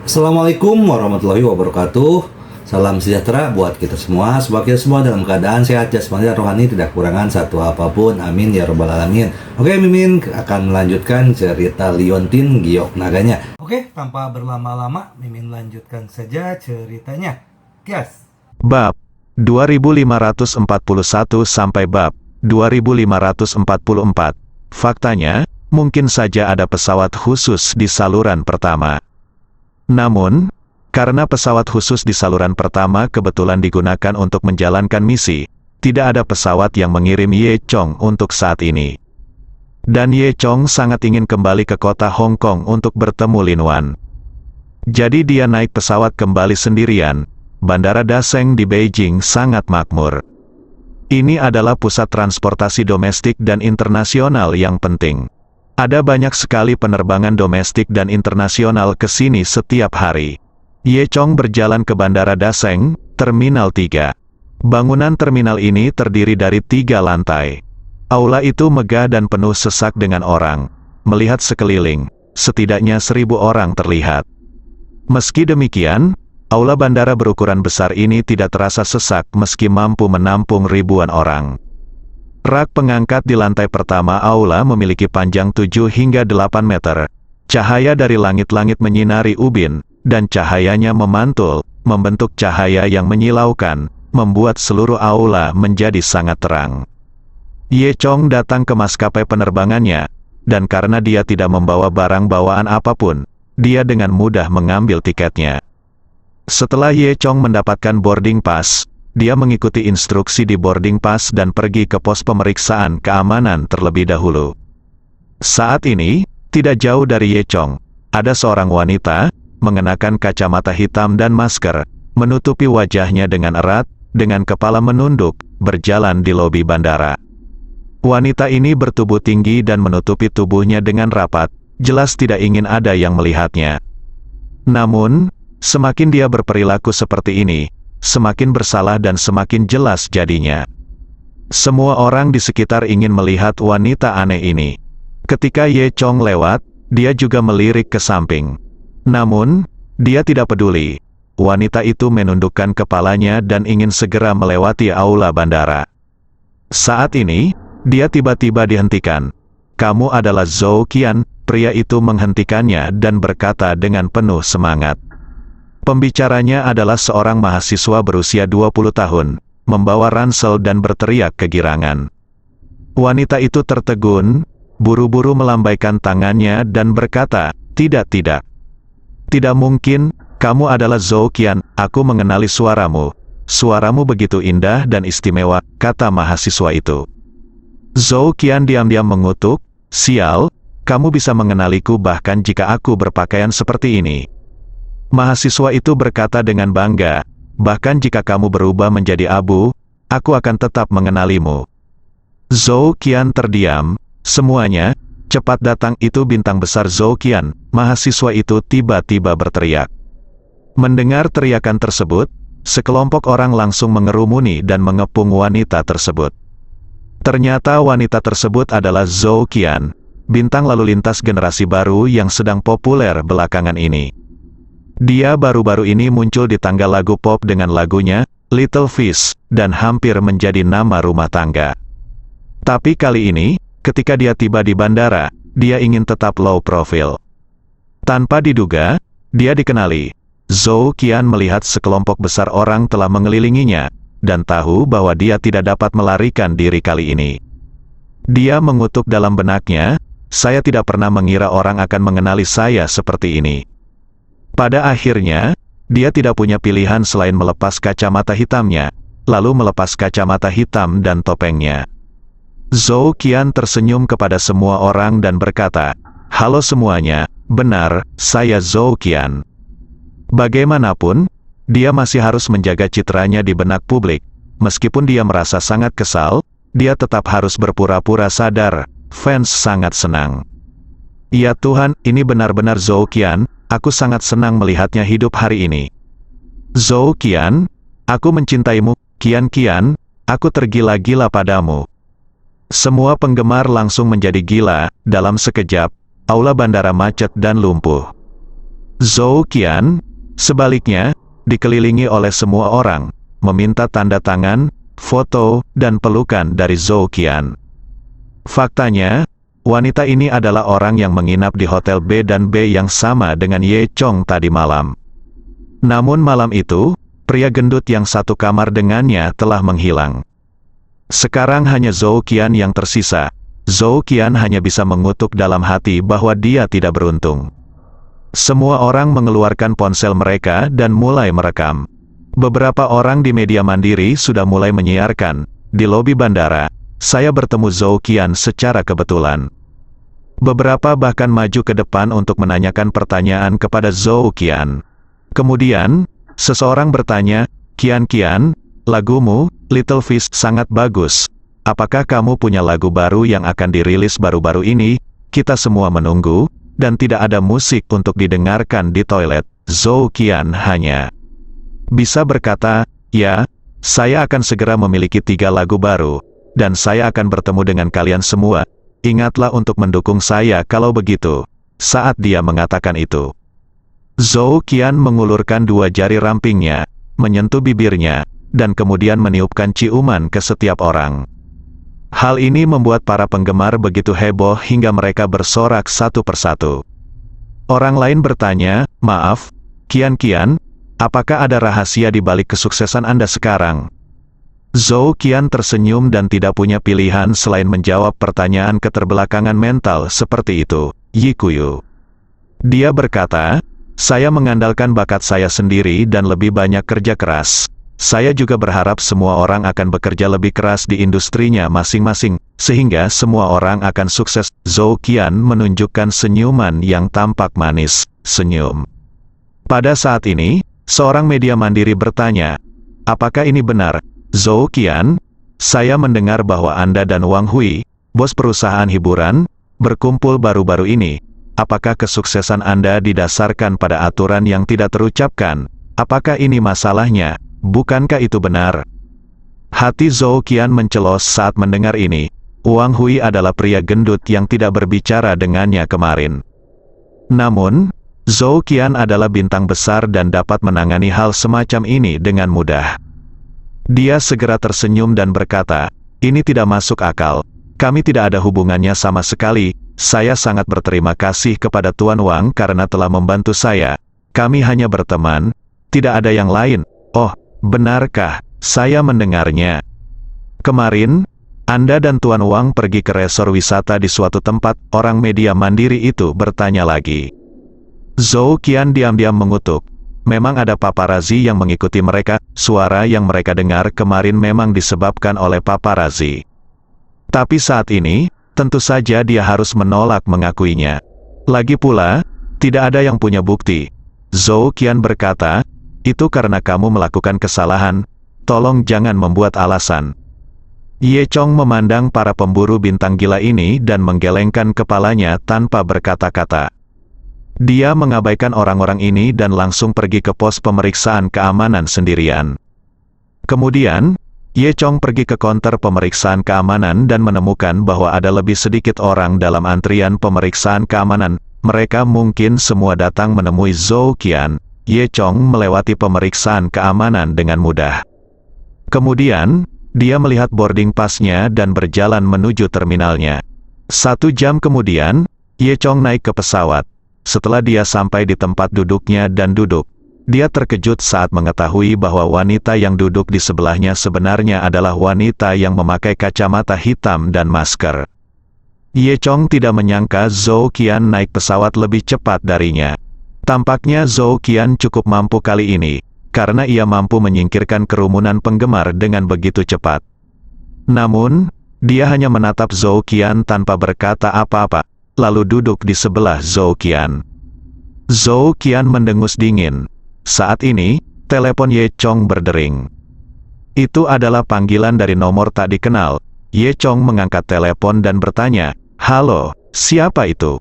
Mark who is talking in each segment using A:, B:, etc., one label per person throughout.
A: Assalamualaikum warahmatullahi wabarakatuh. Salam sejahtera buat kita semua. Semoga kita semua dalam keadaan sehat jasmani dan rohani, tidak kekurangan satu apapun. Amin ya robbal alamin. Oke, Mimin akan melanjutkan cerita Liontin Giok Naganya. Oke, tanpa berlama-lama, Mimin lanjutkan saja ceritanya. Gas.
B: Bab 2541 sampai bab 2544. Faktanya, mungkin saja ada pesawat khusus di saluran pertama. Namun, karena pesawat khusus di saluran pertama kebetulan digunakan untuk menjalankan misi, tidak ada pesawat yang mengirim Ye Chong untuk saat ini. Dan Ye Chong sangat ingin kembali ke kota Hong Kong untuk bertemu Lin Wan. Jadi dia naik pesawat kembali sendirian. Bandara Daseng di Beijing sangat makmur. Ini adalah pusat transportasi domestik dan internasional yang penting. Ada banyak sekali penerbangan domestik dan internasional ke sini setiap hari. Ye Chong berjalan ke Bandara Daseng, Terminal 3. Bangunan terminal ini terdiri dari 3 lantai. Aula itu megah dan penuh sesak dengan orang. Melihat sekeliling, setidaknya 1.000 orang terlihat. Meski demikian, aula bandara berukuran besar ini tidak terasa sesak meski mampu menampung ribuan orang. Rak pengangkat di lantai pertama aula memiliki panjang 7 hingga 8 meter. Cahaya dari langit-langit menyinari ubin, dan cahayanya memantul, membentuk cahaya yang menyilaukan, membuat seluruh aula menjadi sangat terang. Ye Chong datang ke maskapai penerbangannya, dan karena dia tidak membawa barang bawaan apapun, dia dengan mudah mengambil tiketnya. Setelah Ye Chong mendapatkan boarding pass, dia mengikuti instruksi di boarding pass dan pergi ke pos pemeriksaan keamanan terlebih dahulu. Saat ini, tidak jauh dari Ye Chong, ada seorang wanita, mengenakan kacamata hitam dan masker, menutupi wajahnya dengan erat, dengan kepala menunduk, berjalan di lobi bandara. Wanita ini bertubuh tinggi dan menutupi tubuhnya dengan rapat, jelas tidak ingin ada yang melihatnya. Namun, semakin dia berperilaku seperti ini, semakin bersalah dan semakin jelas jadinya. Semua orang di sekitar ingin melihat wanita aneh ini. Ketika Ye Chong lewat, dia juga melirik ke samping. Namun, dia tidak peduli. Wanita itu menundukkan kepalanya dan ingin segera melewati aula bandara. Saat ini, dia tiba-tiba dihentikan. "Kamu adalah Zhou Qian," pria itu menghentikannya dan berkata dengan penuh semangat. Pembicaranya adalah seorang mahasiswa berusia 20 tahun, membawa ransel dan berteriak kegirangan. Wanita itu tertegun, buru-buru melambaikan tangannya dan berkata, "Tidak, tidak. Tidak mungkin, kamu adalah Zhou Qian, aku mengenali suaramu. Suaramu begitu indah dan istimewa," kata mahasiswa itu. Zhou Qian diam-diam mengutuk, "Sial, kamu bisa mengenaliku bahkan jika aku berpakaian seperti ini." Mahasiswa itu berkata dengan bangga, "Bahkan jika kamu berubah menjadi abu, aku akan tetap mengenalimu." Zhou Qian terdiam, semuanya, "Cepat datang!" Itu bintang besar Zhou Qian. Mahasiswa itu tiba-tiba berteriak. Mendengar teriakan tersebut, sekelompok orang langsung mengerumuni dan mengepung wanita tersebut. Ternyata wanita tersebut adalah Zhou Qian, bintang lalu lintas generasi baru yang sedang populer belakangan ini. Dia baru-baru ini muncul di tangga lagu pop dengan lagunya, Little Fish, dan hampir menjadi nama rumah tangga. Tapi kali ini, ketika dia tiba di bandara, dia ingin tetap low profile. Tanpa diduga, dia dikenali. Zhou Qian melihat sekelompok besar orang telah mengelilinginya, dan tahu bahwa dia tidak dapat melarikan diri kali ini. Dia mengutuk dalam benaknya, "Saya tidak pernah mengira orang akan mengenali saya seperti ini." Pada akhirnya, dia tidak punya pilihan selain melepas kacamata hitamnya, lalu melepas kacamata hitam dan topengnya. Zhou Qian tersenyum kepada semua orang dan berkata, "Halo semuanya, benar, saya Zhou Qian." Bagaimanapun, dia masih harus menjaga citranya di benak publik. Meskipun dia merasa sangat kesal, dia tetap harus berpura-pura sadar. Fans sangat senang. "Ya Tuhan, ini benar-benar Zhou Qian. Aku sangat senang melihatnya hidup hari ini." "Zhou Qian, aku mencintaimu, Qian, aku tergila-gila padamu." Semua penggemar langsung menjadi gila. Dalam sekejap, aula bandara macet dan lumpuh. Zhou Qian, sebaliknya, dikelilingi oleh semua orang, meminta tanda tangan, foto, dan pelukan dari Zhou Qian. Faktanya, wanita ini adalah orang yang menginap di hotel B dan B yang sama dengan Ye Chong tadi malam. Namun malam itu, pria gendut yang satu kamar dengannya telah menghilang. Sekarang hanya Zhou Qian yang tersisa. Zhou Qian hanya bisa mengutuk dalam hati bahwa dia tidak beruntung. Semua orang mengeluarkan ponsel mereka dan mulai merekam. Beberapa orang di media mandiri sudah mulai menyiarkan. Di lobi bandara, saya bertemu Zhou Qian secara kebetulan. Beberapa bahkan maju ke depan untuk menanyakan pertanyaan kepada Zhou Qian. Kemudian, seseorang bertanya, Qian, lagumu, Little Fish, sangat bagus. Apakah kamu punya lagu baru yang akan dirilis baru-baru ini? Kita semua menunggu, dan tidak ada musik untuk didengarkan di toilet. Zhou Qian hanya bisa berkata, ya, saya akan segera memiliki 3 lagu baru, dan saya akan bertemu dengan kalian semua. Ingatlah untuk mendukung saya kalau begitu. Saat dia mengatakan itu, Zhou Qian mengulurkan 2 jari rampingnya, menyentuh bibirnya, dan kemudian meniupkan ciuman ke setiap orang. Hal ini membuat para penggemar begitu heboh hingga mereka bersorak satu persatu. Orang lain bertanya, maaf, Qian, apakah ada rahasia di balik kesuksesan Anda sekarang? Zhou Qian tersenyum dan tidak punya pilihan selain menjawab pertanyaan keterbelakangan mental seperti itu. Yikuyu. Dia berkata, saya mengandalkan bakat saya sendiri dan lebih banyak kerja keras. Saya juga berharap semua orang akan bekerja lebih keras di industrinya masing-masing, sehingga semua orang akan sukses. Zhou Qian menunjukkan senyuman yang tampak manis, senyum. Pada saat ini, seorang media mandiri bertanya, apakah ini benar, Zhou Qian? Saya mendengar bahwa Anda dan Wang Hui, bos perusahaan hiburan, berkumpul baru-baru ini. Apakah kesuksesan Anda didasarkan pada aturan yang tidak terucapkan? Apakah ini masalahnya? Bukankah itu benar? Hati Zhou Qian mencelos saat mendengar ini. Wang Hui adalah pria gendut yang tidak berbicara dengannya kemarin. Namun, Zhou Qian adalah bintang besar dan dapat menangani hal semacam ini dengan mudah. Dia segera tersenyum dan berkata, ini tidak masuk akal. Kami tidak ada hubungannya sama sekali. Saya sangat berterima kasih kepada Tuan Wang karena telah membantu saya. Kami hanya berteman. Tidak ada yang lain. Oh, benarkah? Saya mendengarnya. Kemarin, Anda dan Tuan Wang pergi ke resor wisata di suatu tempat. Orang media mandiri itu bertanya lagi. Zhou Qian diam-diam mengutuk. Memang ada paparazi yang mengikuti mereka. Suara yang mereka dengar kemarin memang disebabkan oleh paparazi. Tapi saat ini, tentu saja dia harus menolak mengakuinya. Lagi pula, tidak ada yang punya bukti. Zhou Qian berkata, itu karena kamu melakukan kesalahan, tolong jangan membuat alasan. Ye Chong memandang para pemburu bintang gila ini dan menggelengkan kepalanya tanpa berkata-kata. Dia mengabaikan orang-orang ini dan langsung pergi ke pos pemeriksaan keamanan sendirian. Kemudian, Ye Chong pergi ke konter pemeriksaan keamanan dan menemukan bahwa ada lebih sedikit orang dalam antrian pemeriksaan keamanan. Mereka mungkin semua datang menemui Zhou Qian. Ye Chong melewati pemeriksaan keamanan dengan mudah. Kemudian, dia melihat boarding pass-nya dan berjalan menuju terminalnya. 1 jam kemudian, Ye Chong naik ke pesawat. Setelah dia sampai di tempat duduknya dan duduk, dia terkejut saat mengetahui bahwa wanita yang duduk di sebelahnya sebenarnya adalah wanita yang memakai kacamata hitam dan masker. Ye Chong tidak menyangka Zhou Qian naik pesawat lebih cepat darinya. Tampaknya Zhou Qian cukup mampu kali ini, karena ia mampu menyingkirkan kerumunan penggemar dengan begitu cepat. Namun, dia hanya menatap Zhou Qian tanpa berkata apa-apa, lalu duduk di sebelah Zhou Qian. Zhou Qian mendengus dingin. Saat ini, telepon Ye Chong berdering. Itu adalah panggilan dari nomor tak dikenal. Ye Chong mengangkat telepon dan bertanya, halo, siapa itu?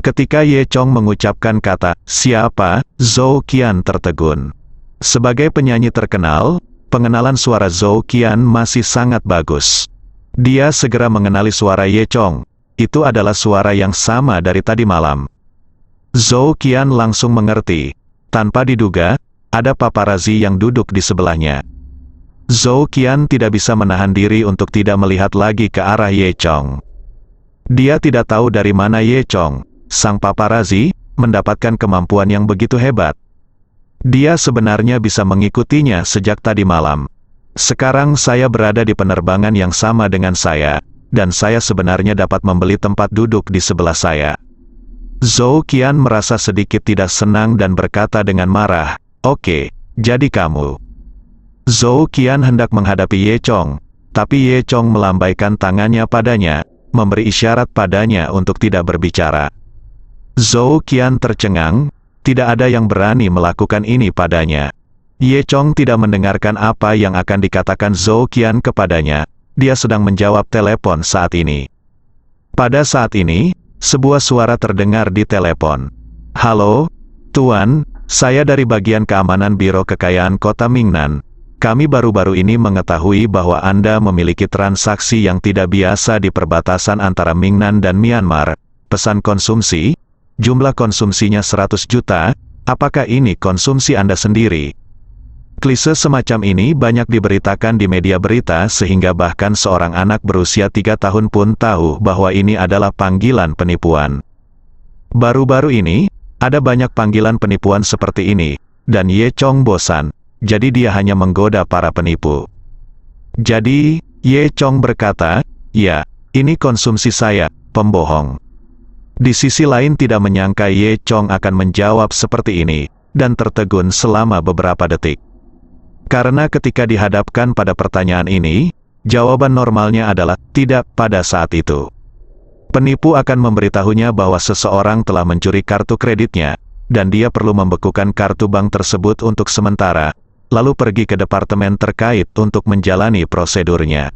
B: Ketika Ye Chong mengucapkan kata, siapa, Zhou Qian tertegun. Sebagai penyanyi terkenal, pengenalan suara Zhou Qian masih sangat bagus. Dia segera mengenali suara Ye Chong. Itu adalah suara yang sama dari tadi malam. Zhou Qian langsung mengerti. Tanpa diduga, ada paparazi yang duduk di sebelahnya. Zhou Qian tidak bisa menahan diri untuk tidak melihat lagi ke arah Ye Chong. Dia tidak tahu dari mana Ye Chong, sang paparazi, mendapatkan kemampuan yang begitu hebat. Dia sebenarnya bisa mengikutinya sejak tadi malam. Sekarang saya berada di penerbangan yang sama dengan saya, dan saya sebenarnya dapat membeli tempat duduk di sebelah saya. Zhou Qian merasa sedikit tidak senang dan berkata dengan marah, "Oke, jadi kamu." Zhou Qian hendak menghadapi Ye Chong, tapi Ye Chong melambaikan tangannya padanya, memberi isyarat padanya untuk tidak berbicara. Zhou Qian tercengang, tidak ada yang berani melakukan ini padanya. Ye Chong tidak mendengarkan apa yang akan dikatakan Zhou Qian kepadanya, dia sedang menjawab telepon saat ini. Pada saat ini, sebuah suara terdengar di telepon. "Halo, Tuan, saya dari bagian keamanan Biro Kekayaan Kota Mingnan. Kami baru-baru ini mengetahui bahwa Anda memiliki transaksi yang tidak biasa di perbatasan antara Mingnan dan Myanmar. Pesan konsumsi, jumlah konsumsinya 100 juta, apakah ini konsumsi Anda sendiri?" Klise semacam ini banyak diberitakan di media berita sehingga bahkan seorang anak berusia 3 tahun pun tahu bahwa ini adalah panggilan penipuan. Baru-baru ini, ada banyak panggilan penipuan seperti ini, dan Ye Chong bosan, jadi dia hanya menggoda para penipu. Jadi, Ye Chong berkata, "Ya, ini konsumsi saya, pembohong." Di sisi lain tidak menyangka Ye Chong akan menjawab seperti ini, dan tertegun selama beberapa detik. Karena ketika dihadapkan pada pertanyaan ini, jawaban normalnya adalah tidak pada saat itu. Penipu akan memberitahunya bahwa seseorang telah mencuri kartu kreditnya, dan dia perlu membekukan kartu bank tersebut untuk sementara, lalu pergi ke departemen terkait untuk menjalani prosedurnya.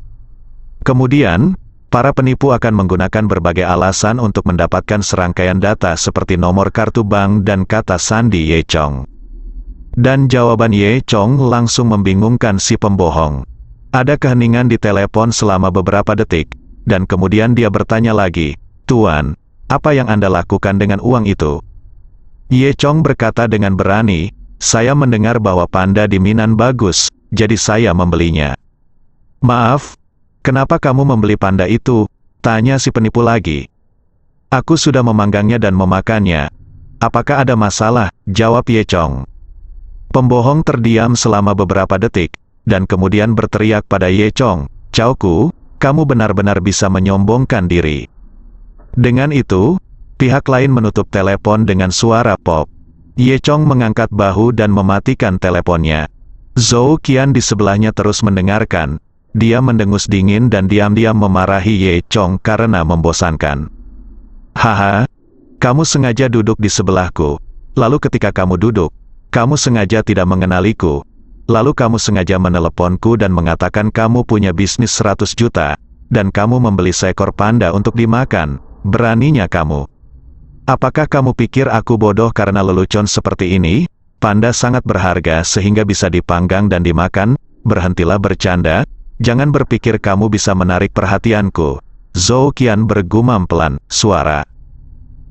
B: Kemudian, para penipu akan menggunakan berbagai alasan untuk mendapatkan serangkaian data seperti nomor kartu bank dan kata sandi Ye Chong. Dan jawaban Ye Chong langsung membingungkan si pembohong. Ada keheningan di telepon selama beberapa detik, dan kemudian dia bertanya lagi, "Tuan, apa yang Anda lakukan dengan uang itu?" Ye Chong berkata dengan berani, "Saya mendengar bahwa panda di Minan bagus, jadi saya membelinya." "Maaf, kenapa kamu membeli panda itu?" tanya si penipu lagi. "Aku sudah memanggangnya dan memakannya." "Apakah ada masalah?" jawab Ye Chong. Pembohong terdiam selama beberapa detik, dan kemudian berteriak pada Ye Chong, "Chauku, kamu benar-benar bisa menyombongkan diri." Dengan itu, pihak lain menutup telepon dengan suara pop. Ye Chong mengangkat bahu dan mematikan teleponnya. Zhou Qian di sebelahnya terus mendengarkan. Dia mendengus dingin dan diam-diam memarahi Ye Chong karena membosankan. "Haha, kamu sengaja duduk di sebelahku. Lalu ketika kamu duduk, kamu sengaja tidak mengenaliku. Lalu kamu sengaja meneleponku dan mengatakan kamu punya bisnis 100 juta, dan kamu membeli seekor panda untuk dimakan. Beraninya kamu. Apakah kamu pikir aku bodoh karena lelucon seperti ini? Panda sangat berharga sehingga bisa dipanggang dan dimakan. Berhentilah bercanda, jangan berpikir kamu bisa menarik perhatianku." Zhou Qian bergumam pelan, suara.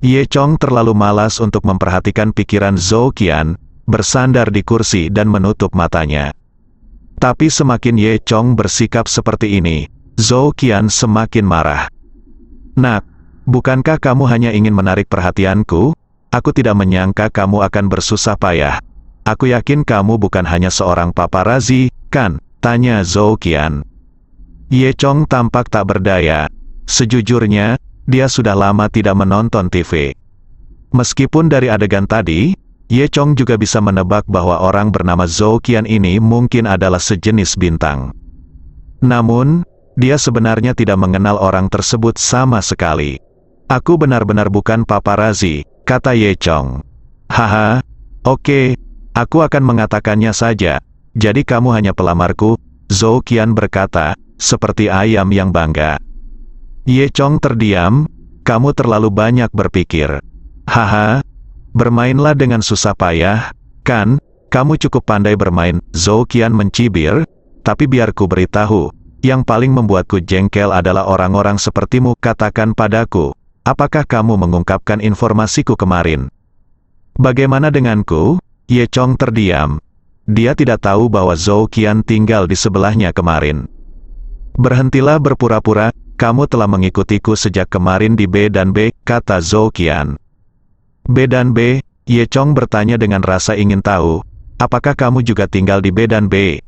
B: Ye Chong terlalu malas untuk memperhatikan pikiran Zhou Qian, bersandar di kursi dan menutup matanya. Tapi semakin Ye Chong bersikap seperti ini, Zhou Qian semakin marah. "Nak, bukankah kamu hanya ingin menarik perhatianku? Aku tidak menyangka kamu akan bersusah payah. Aku yakin kamu bukan hanya seorang paparazi, kan?" tanya Zhou Qian. Ye Chong tampak tak berdaya. Sejujurnya, dia sudah lama tidak menonton TV. Meskipun dari adegan tadi, Ye Chong juga bisa menebak bahwa orang bernama Zhou Qian ini mungkin adalah sejenis bintang. Namun, dia sebenarnya tidak mengenal orang tersebut sama sekali. "Aku benar-benar bukan paparazi," kata Ye Chong. "Haha, oke, aku akan mengatakannya saja. Jadi kamu hanya pelamarku," Zhou Qian berkata, seperti ayam yang bangga. Ye Chong terdiam, "Kamu terlalu banyak berpikir. Haha. Bermainlah dengan susah payah, kan? Kamu cukup pandai bermain." Zhou Qian mencibir, "Tapi biar ku beritahu, yang paling membuatku jengkel adalah orang-orang sepertimu. Katakan padaku, apakah kamu mengungkapkan informasiku kemarin?" Bagaimana denganku? Ye Chong terdiam. Dia tidak tahu bahwa Zhou Qian tinggal di sebelahnya kemarin. Berhentilah berpura-pura, kamu telah mengikutiku sejak kemarin di B dan B, kata Zhou Qian. B dan B, Ye Chong bertanya dengan rasa ingin tahu, apakah kamu juga tinggal di B dan B?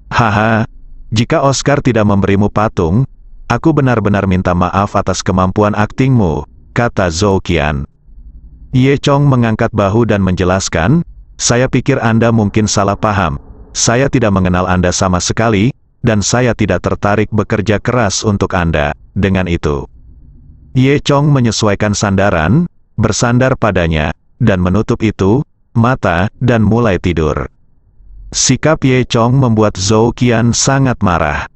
B: Haha, jika Oscar tidak memberimu patung, aku benar-benar minta maaf atas kemampuan aktingmu, kata Zhou Qian. Ye Chong mengangkat bahu dan menjelaskan, saya pikir Anda mungkin salah paham. Saya tidak mengenal Anda sama sekali, dan saya tidak tertarik bekerja keras untuk Anda. Dengan itu, Ye Chong menyesuaikan sandaran, bersandar padanya, dan menutup itu, mata, dan mulai tidur. Sikap Ye Chong membuat Zhou Qian sangat marah.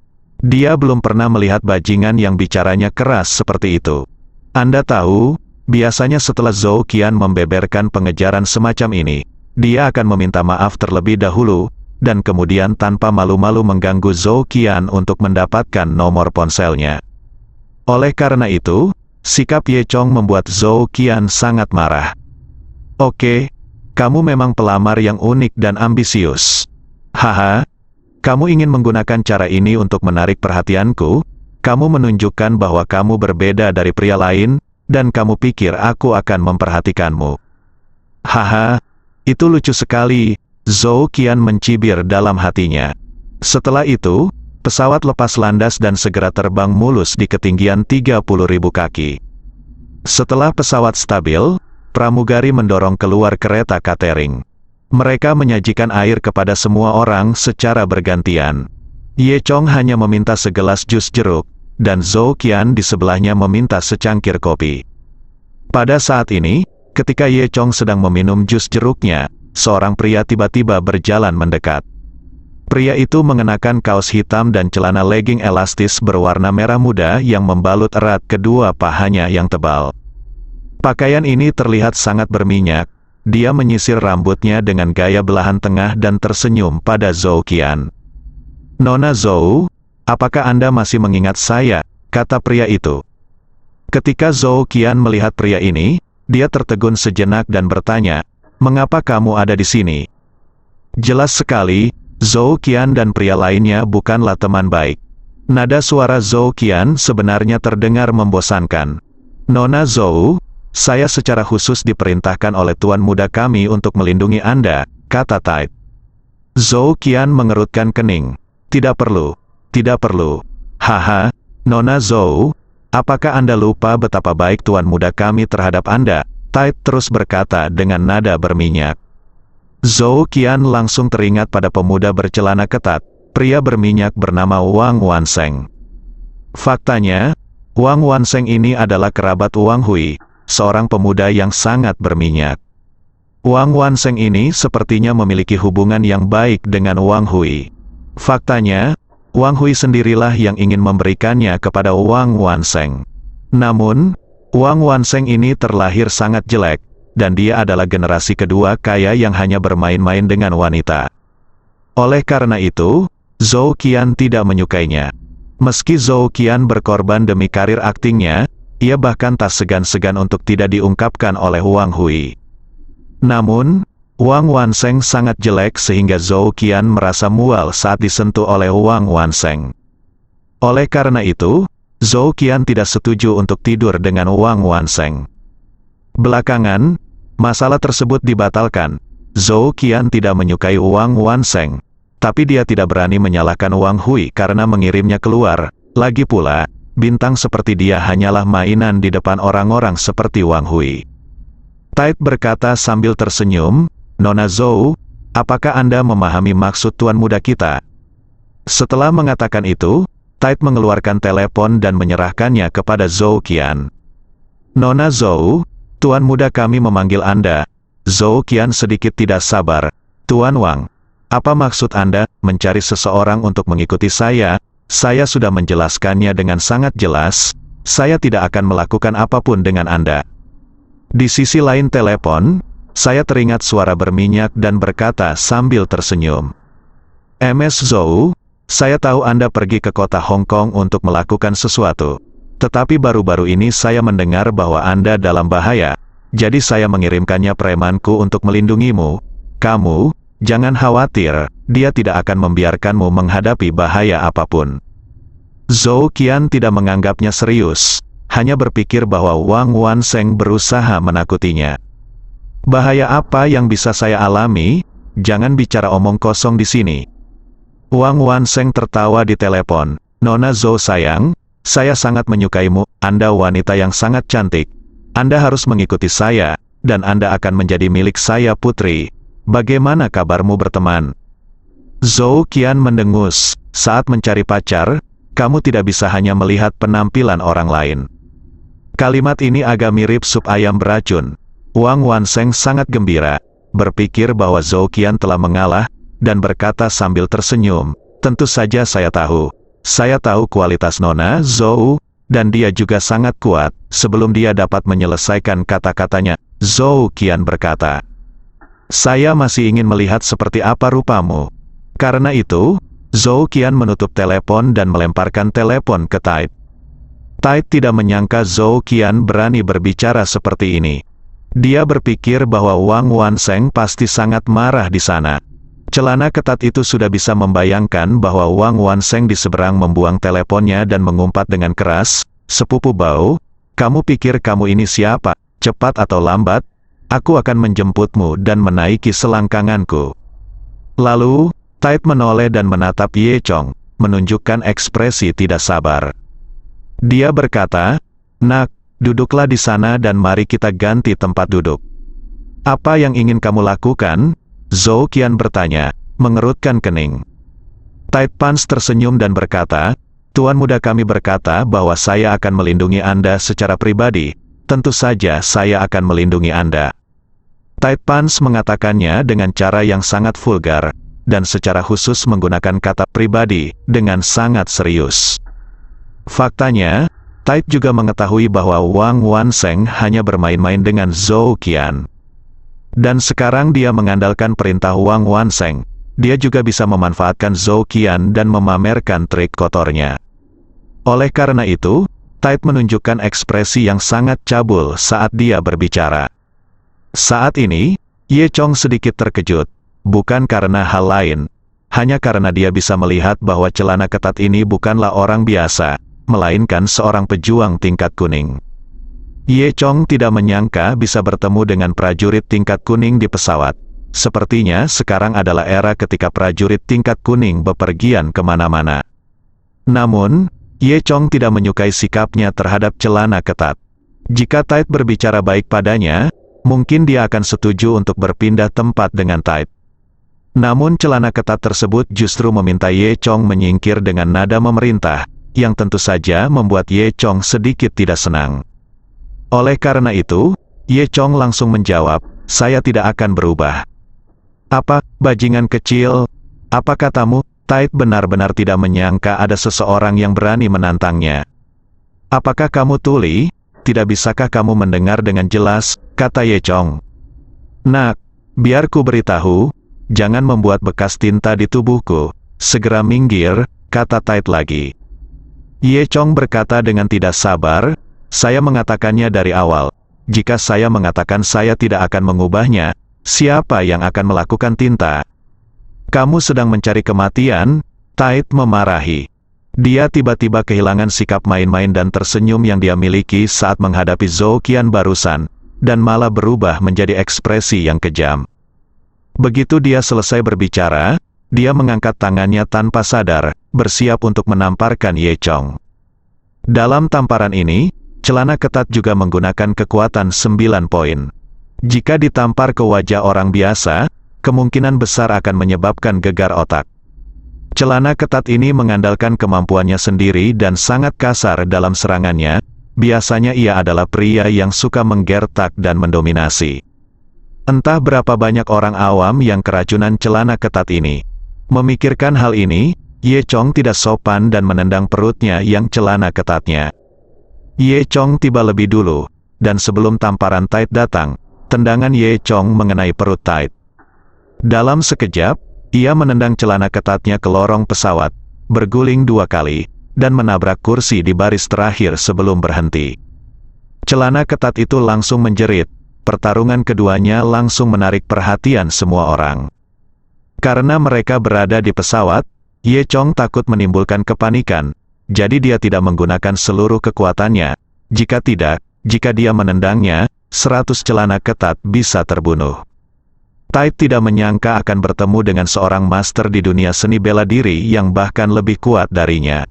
B: Dia belum pernah melihat bajingan yang bicaranya keras seperti itu. Anda tahu, biasanya setelah Zhou Qian membeberkan pengejaran semacam ini, dia akan meminta maaf terlebih dahulu, dan kemudian tanpa malu-malu mengganggu Zhou Qian untuk mendapatkan nomor ponselnya. Oleh karena itu, sikap Ye Chong membuat Zhou Qian sangat marah. Oke, kamu memang pelamar yang unik dan ambisius. Haha, kamu ingin menggunakan cara ini untuk menarik perhatianku? Kamu menunjukkan bahwa kamu berbeda dari pria lain, dan kamu pikir aku akan memperhatikanmu. Haha, itu lucu sekali, Zhou Qian mencibir dalam hatinya. Setelah itu, pesawat lepas landas dan segera terbang mulus di ketinggian 30.000 kaki. Setelah pesawat stabil, pramugari mendorong keluar kereta catering. Mereka menyajikan air kepada semua orang secara bergantian. Ye Chong hanya meminta segelas jus jeruk, dan Zhou Qian di sebelahnya meminta secangkir kopi. Pada saat ini, ketika Ye Chong sedang meminum jus jeruknya, seorang pria tiba-tiba berjalan mendekat. Pria itu mengenakan kaos hitam dan celana legging elastis berwarna merah muda yang membalut erat kedua pahanya yang tebal. Pakaian ini terlihat sangat berminyak. Dia menyisir rambutnya dengan gaya belahan tengah dan tersenyum pada Zhou Qian. Nona Zhou, apakah Anda masih mengingat saya? Kata pria itu. Ketika Zhou Qian melihat pria ini, dia tertegun sejenak dan bertanya, mengapa kamu ada di sini? Jelas sekali, Zhou Qian dan pria lainnya bukanlah teman baik. Nada suara Zhou Qian sebenarnya terdengar membosankan. Nona Zhou, saya secara khusus diperintahkan oleh tuan muda kami untuk melindungi Anda, kata Tide. Zhou Qian mengerutkan kening. Tidak perlu. Tidak perlu. Haha, Nona Zhou, apakah Anda lupa betapa baik tuan muda kami terhadap Anda? Tide terus berkata dengan nada berminyak. Zhou Qian langsung teringat pada pemuda bercelana ketat, pria berminyak bernama Wang Wanseng. Faktanya, Wang Wanseng ini adalah kerabat Wang Hui, seorang pemuda yang sangat berminyak. Wang Wanseng ini sepertinya memiliki hubungan yang baik dengan Wang Hui. Faktanya, Wang Hui sendirilah yang ingin memberikannya kepada Wang Wanseng. Namun, Wang Wanseng ini terlahir sangat jelek, dan dia adalah generasi kedua kaya yang hanya bermain-main dengan wanita. Oleh karena itu, Zhou Qian tidak menyukainya. Meski Zhou Qian berkorban demi karir aktingnya, ia bahkan tak segan-segan untuk tidak diungkapkan oleh Wang Hui. Namun, Wang Wanseng sangat jelek sehingga Zhou Qian merasa mual saat disentuh oleh Wang Wanseng. Oleh karena itu, Zhou Qian tidak setuju untuk tidur dengan Wang Wanseng. Belakangan, masalah tersebut dibatalkan. Zhou Qian tidak menyukai Wang Wanseng, tapi dia tidak berani menyalahkan Wang Hui karena mengirimnya keluar. Lagi pula, bintang seperti dia hanyalah mainan di depan orang-orang seperti Wang Hui. Tide berkata sambil tersenyum, Nona Zhou, apakah Anda memahami maksud tuan muda kita? Setelah mengatakan itu, Tide mengeluarkan telepon dan menyerahkannya kepada Zhou Qian. Nona Zhou, tuan muda kami memanggil Anda. Zhou Qian sedikit tidak sabar. Tuan Wang, apa maksud Anda mencari seseorang untuk mengikuti saya? Saya sudah menjelaskannya dengan sangat jelas. Saya tidak akan melakukan apapun dengan Anda. Di sisi lain telepon, saya teringat suara berminyak dan berkata sambil tersenyum. Ms. Zhou, saya tahu Anda pergi ke kota Hong Kong untuk melakukan sesuatu. Tetapi baru-baru ini saya mendengar bahwa Anda dalam bahaya. jadi saya mengirimkannya premanku untuk melindungimu. Kamu, jangan khawatir, dia tidak akan membiarkanmu menghadapi bahaya apapun. Zhou Qian tidak menganggapnya serius, hanya berpikir bahwa Wang Wanseng berusaha menakutinya. Bahaya apa yang bisa saya alami? Jangan bicara omong kosong di sini. Wang Wanseng tertawa di telepon. Nona Zhou sayang, saya sangat menyukaimu, Anda wanita yang sangat cantik. Anda harus mengikuti saya, dan Anda akan menjadi milik saya putri. Bagaimana kabarmu berteman? Zhou Qian mendengus, saat mencari pacar, kamu tidak bisa hanya melihat penampilan orang lain. Kalimat ini agak mirip sup ayam beracun. Wang Wanseng sangat gembira, berpikir bahwa Zhou Qian telah mengalah, dan berkata sambil tersenyum, tentu saja saya tahu. Saya tahu kualitas Nona Zhou, dan dia juga sangat kuat. Sebelum dia dapat menyelesaikan kata-katanya, Zhou Qian berkata, saya masih ingin melihat seperti apa rupamu. Karena itu, Zhou Qian menutup telepon dan melemparkan telepon ke Tide. Tide tidak menyangka Zhou Qian berani berbicara seperti ini. Dia berpikir bahwa Wang Wanseng pasti sangat marah di sana. Celana ketat itu sudah bisa membayangkan bahwa Wang Wanseng di seberang membuang teleponnya dan mengumpat dengan keras, sepupu bau, kamu pikir kamu ini siapa? Cepat atau lambat, aku akan menjemputmu dan menaiki selangkanganku. Lalu, Tide menoleh dan menatap Ye Chong, menunjukkan ekspresi tidak sabar. Dia berkata, nak, duduklah di sana dan mari kita ganti tempat duduk. Apa yang ingin kamu lakukan? Zhou Qian bertanya, mengerutkan kening. Tide Pans tersenyum dan berkata, Tuan muda kami berkata bahwa saya akan melindungi Anda secara pribadi, tentu saja saya akan melindungi Anda. Tide Pans mengatakannya dengan cara yang sangat vulgar, dan secara khusus menggunakan kata pribadi, dengan sangat serius. Faktanya, Tide juga mengetahui bahwa Wang Wanseng hanya bermain-main dengan Zhou Qian. Dan sekarang dia mengandalkan perintah Wang Wanseng. Dia juga bisa memanfaatkan Zhou Qian dan memamerkan trik kotornya. Oleh karena itu, Tide menunjukkan ekspresi yang sangat cabul saat dia berbicara. Saat ini, Ye Chong sedikit terkejut, bukan karena hal lain, hanya karena dia bisa melihat bahwa celana ketat ini bukanlah orang biasa, melainkan seorang pejuang tingkat kuning. Ye Chong tidak menyangka bisa bertemu dengan prajurit tingkat kuning di pesawat. Sepertinya sekarang adalah era ketika prajurit tingkat kuning bepergian kemana-mana. Namun, Ye Chong tidak menyukai sikapnya terhadap celana ketat. Jika Tide berbicara baik padanya, mungkin dia akan setuju untuk berpindah tempat dengan Tide. Namun celana ketat tersebut justru meminta Ye Chong menyingkir dengan nada memerintah, yang tentu saja membuat Ye Chong sedikit tidak senang. Oleh karena itu, Ye Chong langsung menjawab, saya tidak akan berubah. Apa, bajingan kecil? Apa katamu? Tide benar-benar tidak menyangka ada seseorang yang berani menantangnya. Apakah kamu tuli? Tidak bisakah kamu mendengar dengan jelas? Kata Ye Chong. Nak, biar ku beritahu, jangan membuat bekas tinta di tubuhku. Segera minggir, kata Tide lagi. Ye Chong berkata dengan tidak sabar, saya mengatakannya dari awal. Jika saya mengatakan saya tidak akan mengubahnya, siapa yang akan melakukan tinta? Kamu sedang mencari kematian? Tide memarahi. Dia tiba-tiba kehilangan sikap main-main dan tersenyum yang dia miliki saat menghadapi Zhou Qian barusan, dan malah berubah menjadi ekspresi yang kejam. Begitu dia selesai berbicara, dia mengangkat tangannya tanpa sadar, bersiap untuk menamparkan Ye Chong. Dalam tamparan ini, celana ketat juga menggunakan kekuatan 9 poin. Jika ditampar ke wajah orang biasa, kemungkinan besar akan menyebabkan gegar otak. Celana ketat ini mengandalkan kemampuannya sendiri dan sangat kasar dalam serangannya. Biasanya ia adalah pria yang suka menggertak dan mendominasi. Entah berapa banyak orang awam yang keracunan celana ketat ini. Memikirkan hal ini, Ye Chong tidak sopan dan menendang perutnya yang celana ketatnya. Ye Chong tiba lebih dulu, dan sebelum tamparan Tide datang, tendangan Ye Chong mengenai perut Tide. Dalam sekejap, ia menendang celana ketatnya ke lorong pesawat, berguling 2 kali, dan menabrak kursi di baris terakhir sebelum berhenti. Celana ketat itu langsung menjerit, pertarungan keduanya langsung menarik perhatian semua orang. Karena mereka berada di pesawat, Ye Chong takut menimbulkan kepanikan, jadi dia tidak menggunakan seluruh kekuatannya. Jika tidak, jika dia menendangnya, 100 celana ketat bisa terbunuh. Tide tidak menyangka akan bertemu dengan seorang master di dunia seni bela diri yang bahkan lebih kuat darinya.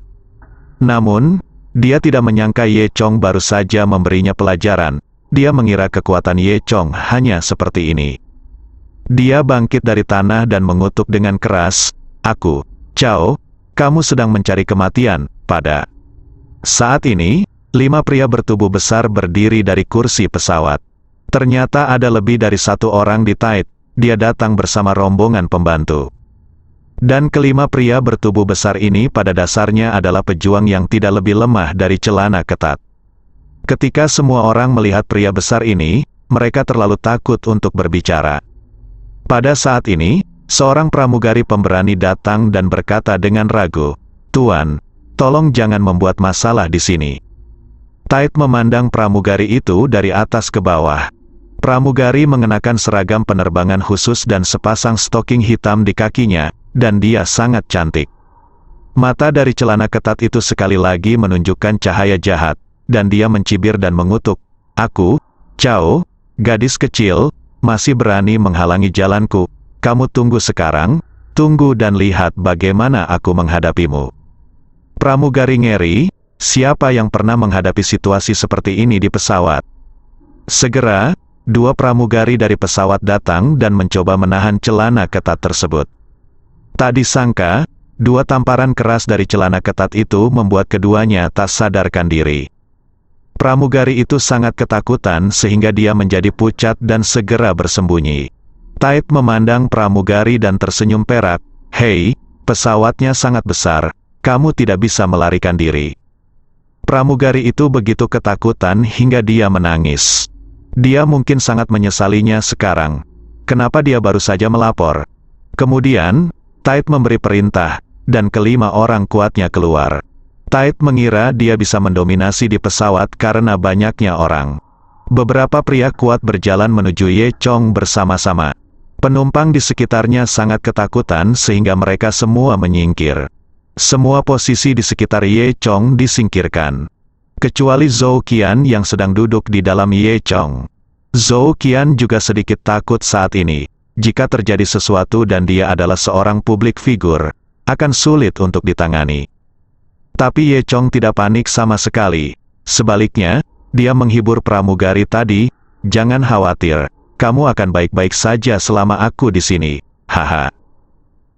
B: Namun, dia tidak menyangka Ye Chong baru saja memberinya pelajaran. Dia mengira kekuatan Ye Chong hanya seperti ini. Dia bangkit dari tanah dan mengutuk dengan keras, "Aku, Chao, kamu sedang mencari kematian." Pada saat ini, 5 pria bertubuh besar berdiri dari kursi pesawat. Ternyata ada lebih dari 1 orang di Tide. Dia datang bersama rombongan pembantu. Dan kelima pria bertubuh besar ini pada dasarnya adalah pejuang yang tidak lebih lemah dari celana ketat. Ketika semua orang melihat pria besar ini, mereka terlalu takut untuk berbicara. Pada saat ini, seorang pramugari pemberani datang dan berkata dengan ragu, "Tuan, tolong jangan membuat masalah di sini." Tide memandang pramugari itu dari atas ke bawah. Pramugari mengenakan seragam penerbangan khusus dan sepasang stocking hitam di kakinya, dan dia sangat cantik. Mata dari celana ketat itu sekali lagi menunjukkan cahaya jahat, dan dia mencibir dan mengutuk, "Aku, Chao, gadis kecil, masih berani menghalangi jalanku. Kamu tunggu sekarang, tunggu dan lihat bagaimana aku menghadapimu." Pramugari ngeri, siapa yang pernah menghadapi situasi seperti ini di pesawat? Segera, 2 pramugari dari pesawat datang dan mencoba menahan celana ketat tersebut. Tak disangka, 2 tamparan keras dari celana ketat itu membuat keduanya tak sadarkan diri. Pramugari itu sangat ketakutan sehingga dia menjadi pucat dan segera bersembunyi. Tide memandang pramugari dan tersenyum perak, "Hei, pesawatnya sangat besar, kamu tidak bisa melarikan diri." Pramugari itu begitu ketakutan hingga dia menangis. Dia mungkin sangat menyesalinya sekarang. Kenapa dia baru saja melapor? Kemudian, Tide memberi perintah, dan kelima orang kuatnya keluar. Tide mengira dia bisa mendominasi di pesawat karena banyaknya orang. Beberapa pria kuat berjalan menuju Ye Chong bersama-sama. Penumpang di sekitarnya sangat ketakutan sehingga mereka semua menyingkir. Semua posisi di sekitar Ye Chong disingkirkan. Kecuali Zhou Qian yang sedang duduk di dalam Ye Chong. Zhou Qian juga sedikit takut saat ini. Jika terjadi sesuatu dan dia adalah seorang publik figur, akan sulit untuk ditangani. Tapi Ye Chong tidak panik sama sekali. Sebaliknya, dia menghibur pramugari tadi, "Jangan khawatir, kamu akan baik-baik saja selama aku di sini. Haha."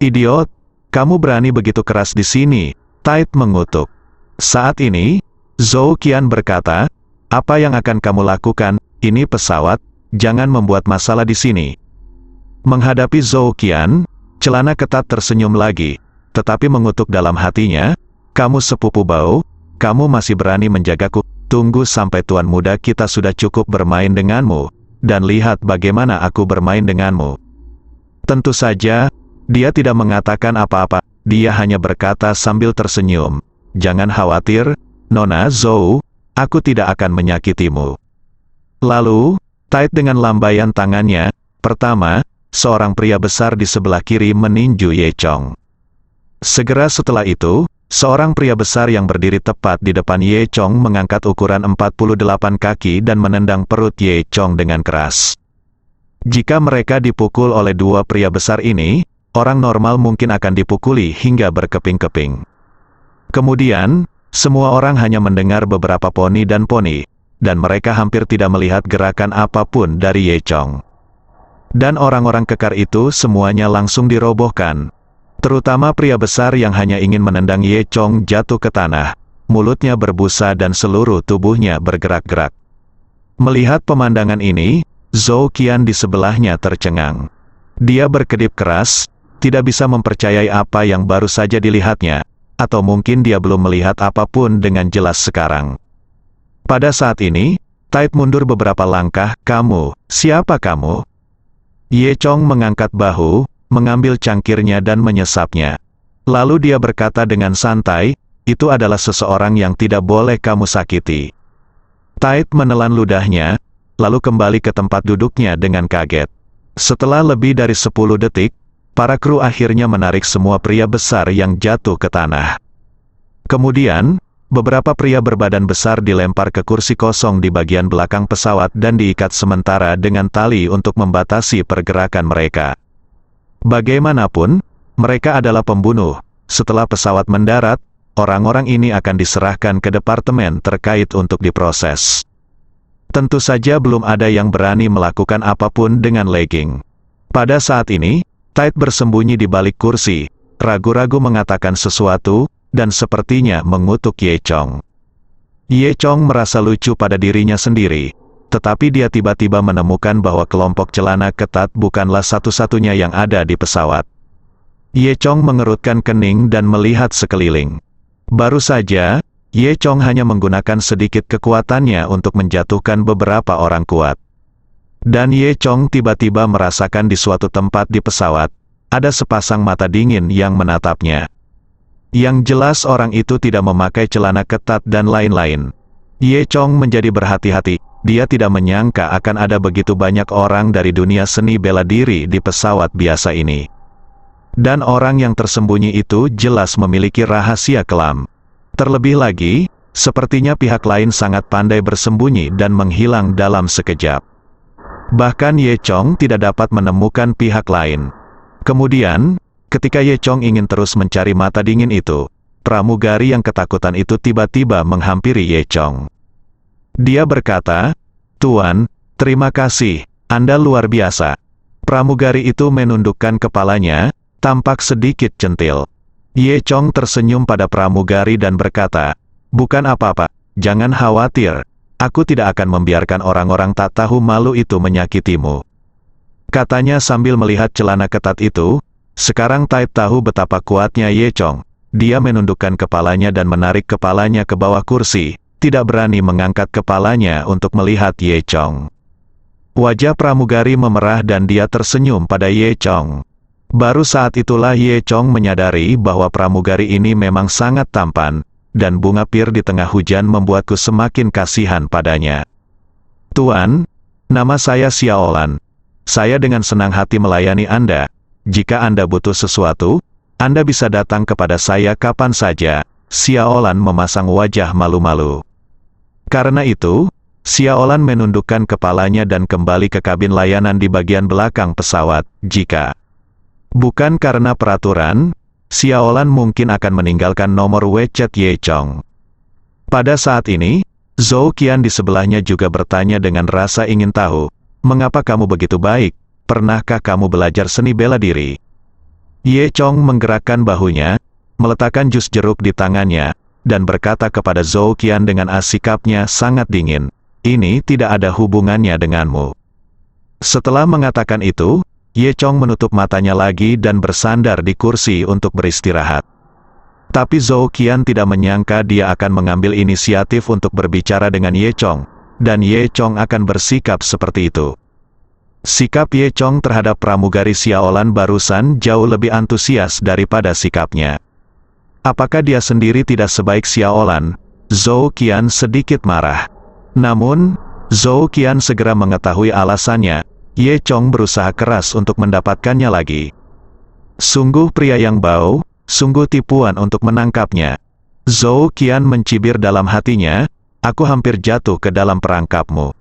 B: "Idiot, kamu berani begitu keras di sini," Tide mengutuk. Saat ini, Zhou Qian berkata, "Apa yang akan kamu lakukan? Ini pesawat, jangan membuat masalah di sini." Menghadapi Zhou Qian, celana ketat tersenyum lagi, tetapi mengutuk dalam hatinya, "Kamu sepupu bau, kamu masih berani menjagaku. Tunggu sampai tuan muda kita sudah cukup bermain denganmu, dan lihat bagaimana aku bermain denganmu." Tentu saja, dia tidak mengatakan apa-apa, dia hanya berkata sambil tersenyum, "Jangan khawatir, Nona Zhou, aku tidak akan menyakitimu." Lalu, Tide dengan lambaian tangannya, pertama, seorang pria besar di sebelah kiri meninju Ye Chong. Segera setelah itu, seorang pria besar yang berdiri tepat di depan Ye Chong mengangkat ukuran 48 kaki dan menendang perut Ye Chong dengan keras. Jika mereka dipukul oleh 2 pria besar ini, orang normal mungkin akan dipukuli hingga berkeping-keping. Kemudian, semua orang hanya mendengar beberapa poni, dan mereka hampir tidak melihat gerakan apapun dari Ye Chong. Dan orang-orang kekar itu semuanya langsung dirobohkan. Terutama pria besar yang hanya ingin menendang Ye Chong jatuh ke tanah. Mulutnya berbusa dan seluruh tubuhnya bergerak-gerak. Melihat pemandangan ini, Zhou Qian di sebelahnya tercengang. Dia berkedip keras, tidak bisa mempercayai apa yang baru saja dilihatnya, atau mungkin dia belum melihat apapun dengan jelas sekarang. Pada saat ini, Tide mundur beberapa langkah, "Kamu, siapa kamu?" Ye Chong mengangkat bahu, mengambil cangkirnya dan menyesapnya. Lalu dia berkata dengan santai, "Itu adalah seseorang yang tidak boleh kamu sakiti." Tide menelan ludahnya, lalu kembali ke tempat duduknya dengan kaget. Setelah lebih dari 10 detik, para kru akhirnya menarik semua pria besar yang jatuh ke tanah. Kemudian, beberapa pria berbadan besar dilempar ke kursi kosong di bagian belakang pesawat dan diikat sementara dengan tali untuk membatasi pergerakan mereka. Bagaimanapun, mereka adalah pembunuh. Setelah pesawat mendarat, orang-orang ini akan diserahkan ke departemen terkait untuk diproses. Tentu saja belum ada yang berani melakukan apapun dengan legging. Pada saat ini, Tide bersembunyi di balik kursi, ragu-ragu mengatakan sesuatu, dan sepertinya mengutuk Ye Chong. Ye Chong merasa lucu pada dirinya sendiri, tetapi dia tiba-tiba menemukan bahwa kelompok celana ketat bukanlah satu-satunya yang ada di pesawat. Ye Chong mengerutkan kening dan melihat sekeliling. Baru saja, Ye Chong hanya menggunakan sedikit kekuatannya untuk menjatuhkan beberapa orang kuat. Dan Ye Chong tiba-tiba merasakan di suatu tempat di pesawat, ada sepasang mata dingin yang menatapnya. Yang jelas orang itu tidak memakai celana ketat dan lain-lain. Ye Chong menjadi berhati-hati, dia tidak menyangka akan ada begitu banyak orang dari dunia seni bela diri di pesawat biasa ini. Dan orang yang tersembunyi itu jelas memiliki rahasia kelam. Terlebih lagi, sepertinya pihak lain sangat pandai bersembunyi dan menghilang dalam sekejap. Bahkan Ye Chong tidak dapat menemukan pihak lain. Kemudian, ketika Ye Chong ingin terus mencari mata dingin itu, pramugari yang ketakutan itu tiba-tiba menghampiri Ye Chong. Dia berkata, "Tuan, terima kasih, Anda luar biasa." Pramugari itu menundukkan kepalanya, tampak sedikit centil. Ye Chong tersenyum pada pramugari dan berkata, "Bukan apa-apa, jangan khawatir. Aku tidak akan membiarkan orang-orang tak tahu malu itu menyakitimu." Katanya sambil melihat celana ketat itu. Sekarang Tide tahu betapa kuatnya Ye Chong. Dia menundukkan kepalanya dan menarik kepalanya ke bawah kursi, tidak berani mengangkat kepalanya untuk melihat Ye Chong. Wajah pramugari memerah dan dia tersenyum pada Ye Chong. Baru saat itulah Ye Chong menyadari bahwa pramugari ini memang sangat tampan, dan bunga pir di tengah hujan membuatku semakin kasihan padanya. "Tuan, nama saya Xiaolan. Saya dengan senang hati melayani Anda. Jika Anda butuh sesuatu, Anda bisa datang kepada saya kapan saja." Xiaolan memasang wajah malu-malu. Karena itu, Xiaolan menundukkan kepalanya dan kembali ke kabin layanan di bagian belakang pesawat. Jika bukan karena peraturan, Xiaolan mungkin akan meninggalkan nomor WeChat Ye Chong. Pada saat ini, Zhou Qian di sebelahnya juga bertanya dengan rasa ingin tahu, "Mengapa kamu begitu baik? Pernahkah kamu belajar seni bela diri?" Ye Chong menggerakkan bahunya, meletakkan jus jeruk di tangannya, dan berkata kepada Zhou Qian dengan sikapnya sangat dingin, "Ini tidak ada hubungannya denganmu." Setelah mengatakan itu, Ye Chong menutup matanya lagi dan bersandar di kursi untuk beristirahat. Tapi Zhou Qian tidak menyangka dia akan mengambil inisiatif untuk berbicara dengan Ye Chong, dan Ye Chong akan bersikap seperti itu. Sikap Ye Chong terhadap pramugari Xiaolan barusan jauh lebih antusias daripada sikapnya. Apakah dia sendiri tidak sebaik Xiaolan? Zhou Qian sedikit marah. Namun, Zhou Qian segera mengetahui alasannya. Ye Chong berusaha keras untuk mendapatkannya lagi. Sungguh pria yang bau, sungguh tipuan untuk menangkapnya. Zhou Qian mencibir dalam hatinya, "Aku hampir jatuh ke dalam perangkapmu.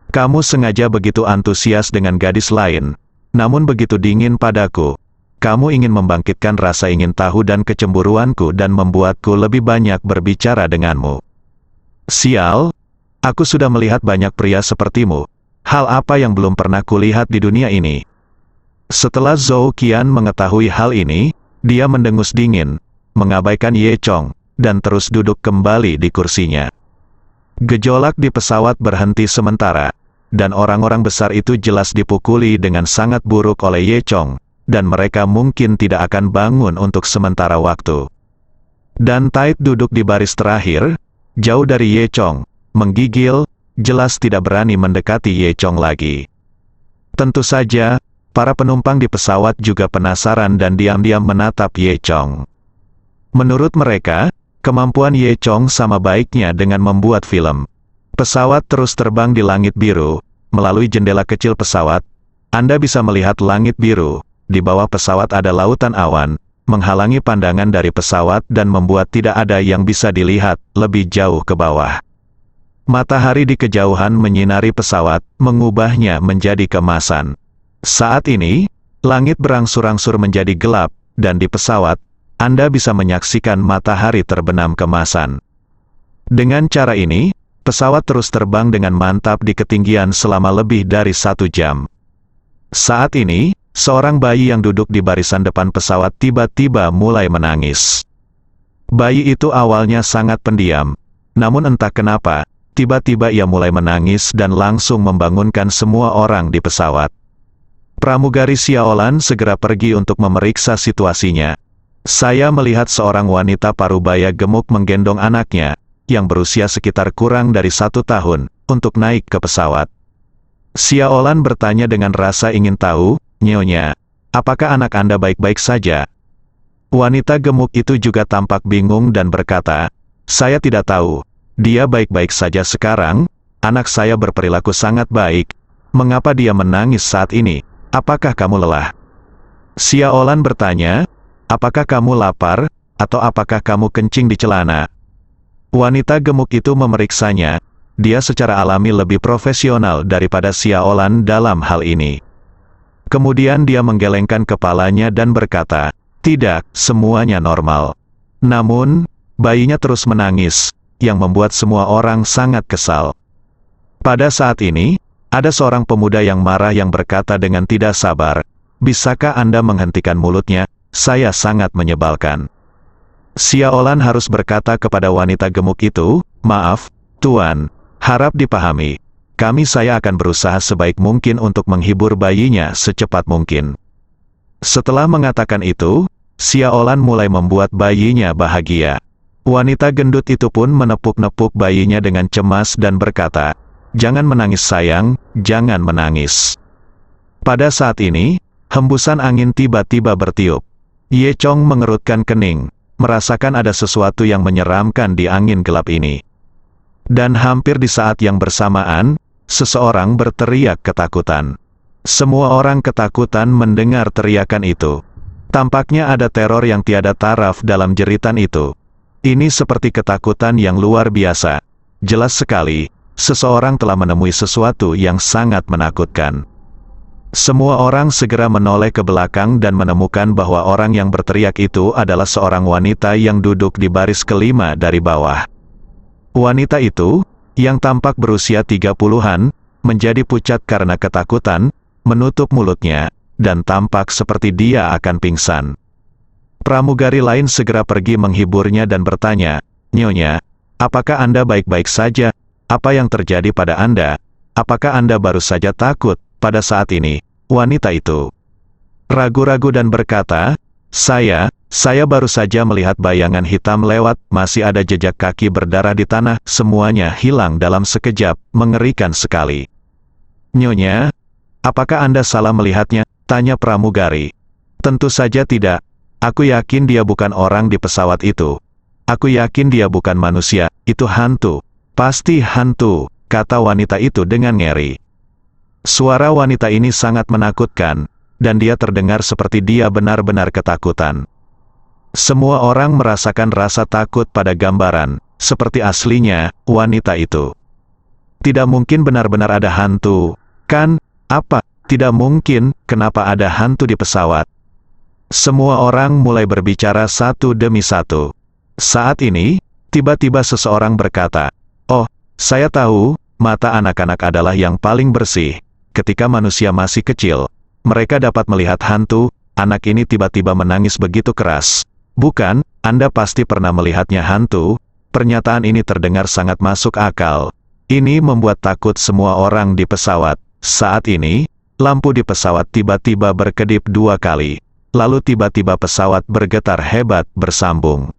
B: Kamu sengaja begitu antusias dengan gadis lain, namun begitu dingin padaku. Kamu ingin membangkitkan rasa ingin tahu dan kecemburuanku dan membuatku lebih banyak berbicara denganmu. Sial, aku sudah melihat banyak pria sepertimu. Hal apa yang belum pernah kulihat di dunia ini?" Setelah Zhou Qian mengetahui hal ini, dia mendengus dingin, mengabaikan Ye Chong, dan terus duduk kembali di kursinya. Gejolak di pesawat berhenti sementara, dan orang-orang besar itu jelas dipukuli dengan sangat buruk oleh Ye Chong, dan mereka mungkin tidak akan bangun untuk sementara waktu. Dan Tide duduk di baris terakhir, jauh dari Ye Chong, menggigil, jelas tidak berani mendekati Ye Chong lagi. Tentu saja, para penumpang di pesawat juga penasaran dan diam-diam menatap Ye Chong. Menurut mereka, kemampuan Ye Chong sama baiknya dengan membuat film. Pesawat terus terbang di langit biru. Melalui jendela kecil pesawat, Anda bisa melihat langit biru. Di bawah pesawat ada lautan awan, menghalangi pandangan dari pesawat dan membuat tidak ada yang bisa dilihat lebih jauh ke bawah. Matahari di kejauhan menyinari pesawat, mengubahnya menjadi keemasan. Saat ini, langit berangsur-angsur menjadi gelap, dan di pesawat, Anda bisa menyaksikan matahari terbenam keemasan. Dengan cara ini, pesawat terus terbang dengan mantap di ketinggian selama lebih dari 1 jam. Saat ini, seorang bayi yang duduk di barisan depan pesawat tiba-tiba mulai menangis. Bayi itu awalnya sangat pendiam, namun entah kenapa, tiba-tiba ia mulai menangis dan langsung membangunkan semua orang di pesawat. Pramugari Xiaolan segera pergi untuk memeriksa situasinya. Saya melihat seorang wanita parubaya gemuk menggendong anaknya, yang berusia sekitar kurang dari 1 tahun, untuk naik ke pesawat. Xiaolan bertanya dengan rasa ingin tahu, "Nyonya, apakah anak Anda baik-baik saja?" Wanita gemuk itu juga tampak bingung dan berkata, "Saya tidak tahu. Dia baik-baik saja sekarang, anak saya berperilaku sangat baik. Mengapa dia menangis saat ini? Apakah kamu lelah?" Xiaolan bertanya, "Apakah kamu lapar, atau apakah kamu kencing di celana?" Wanita gemuk itu memeriksanya. Dia secara alami lebih profesional daripada Xiaolan dalam hal ini. Kemudian dia menggelengkan kepalanya dan berkata, "Tidak, semuanya normal." Namun, bayinya terus menangis, yang membuat semua orang sangat kesal. Pada saat ini, ada seorang pemuda yang marah yang berkata dengan tidak sabar, "Bisakah Anda menghentikan mulutnya? Saya sangat menyebalkan." Xiaolan harus berkata kepada wanita gemuk itu, "Maaf, Tuan, harap dipahami. Saya akan berusaha sebaik mungkin untuk menghibur bayinya secepat mungkin." Setelah mengatakan itu, Xiaolan mulai membuat bayinya bahagia. Wanita gendut itu pun menepuk-nepuk bayinya dengan cemas dan berkata, "Jangan menangis sayang, jangan menangis." Pada saat ini, hembusan angin tiba-tiba bertiup. Ye Chong mengerutkan kening, merasakan ada sesuatu yang menyeramkan di angin gelap ini. Dan hampir di saat yang bersamaan, seseorang berteriak ketakutan. Semua orang ketakutan mendengar teriakan itu. Tampaknya ada teror yang tiada taraf dalam jeritan itu. Ini seperti ketakutan yang luar biasa. Jelas sekali, seseorang telah menemui sesuatu yang sangat menakutkan. Semua orang segera menoleh ke belakang dan menemukan bahwa orang yang berteriak itu adalah seorang wanita yang duduk di baris kelima dari bawah. Wanita itu, yang tampak berusia 30-an, menjadi pucat karena ketakutan, menutup mulutnya, dan tampak seperti dia akan pingsan. Pramugari lain segera pergi menghiburnya dan bertanya, "Nyonya, apakah Anda baik-baik saja? Apa yang terjadi pada Anda? Apakah Anda baru saja takut?" Pada saat ini, wanita itu ragu-ragu dan berkata, Saya baru saja melihat bayangan hitam lewat, masih ada jejak kaki berdarah di tanah, semuanya hilang dalam sekejap, mengerikan sekali." "Nyonya, apakah Anda salah melihatnya?" tanya pramugari. "Tentu saja tidak. Aku yakin dia bukan orang di pesawat itu. Aku yakin dia bukan manusia, itu hantu. Pasti hantu," kata wanita itu dengan ngeri. Suara wanita ini sangat menakutkan, dan dia terdengar seperti dia benar-benar ketakutan. Semua orang merasakan rasa takut pada gambaran, seperti aslinya, wanita itu. Tidak mungkin benar-benar ada hantu, kan? Apa? Tidak mungkin, kenapa ada hantu di pesawat? Semua orang mulai berbicara satu demi satu. Saat ini, tiba-tiba seseorang berkata, "Oh, saya tahu, mata anak-anak adalah yang paling bersih. Ketika manusia masih kecil, mereka dapat melihat hantu." Anak ini tiba-tiba menangis begitu keras. "Bukan, Anda pasti pernah melihatnya hantu." Pernyataan ini terdengar sangat masuk akal. Ini membuat takut semua orang di pesawat. Saat ini, lampu di pesawat tiba-tiba berkedip 2 kali. Lalu tiba-tiba pesawat bergetar hebat bersambung.